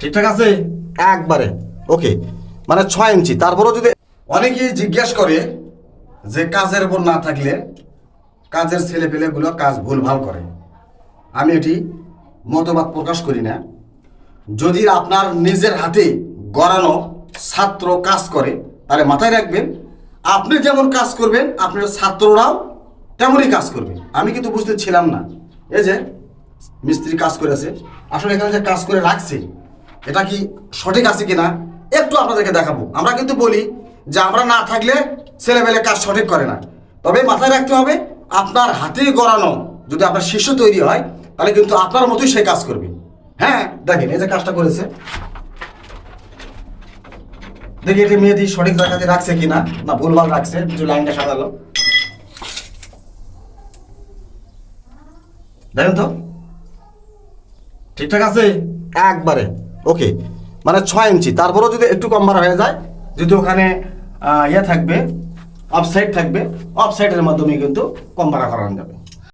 ঠিকঠাক আছে একবারে ওকে, মানে 6 ইঞ্চি। তারপরেও যদি অনেকেই জিজ্ঞেস করে যে কাজের উপর না থাকলে কাজের ছেলেপেলেগুলো কাজ ভুলভাল করে, আমি এটি মতবাদ প্রকাশ করি না। যদি আপনার নিজের হাতে গড়ানো ছাত্র কাজ করে তাহলে মাথায় রাখবেন, আপনি যেমন কাজ করবেন আপনার ছাত্ররাও তেমনই কাজ করবে। আমি কিন্তু বুঝতে ছিলাম না, এই যে মিস্ত্রি কাজ করেছে, আসলে এখানে যে কাজ করে রাখছে এটা কি সঠিক আছে কিনা একটু আপনাদেরকে দেখাবো। আমরা কিন্তু বলি যে আমরা না থাকলে ছেলেবেলে কাজ সঠিক করে না, তবে মাথায় রাখতে হবে আপনার হাতে গড়ানো যদি আপনার শিষ্য তৈরি হয় তাহলে কিন্তু আপনার মতোই সে কাজ করবে। হ্যাঁ দেখেন এই যে কাজটা করেছে, দেখি এটি মেয়েটি সঠিক জায়গাতে রাখছে কিনা না ভুলভাল রাখছে, কিছু লাইনটা সাজালো দেখেন তো ঠিকঠাক আছে একবারে ওকে, মানে 6 ইঞ্চি। তারপরেও যদি একটু কম বাড়া হয়ে যায়, যদি ওখানে ইয়ে থাকবে অফসাইড থাকবে, অফসাইডের মাধ্যমে কিন্তু কম বাড়া করানো যাবে।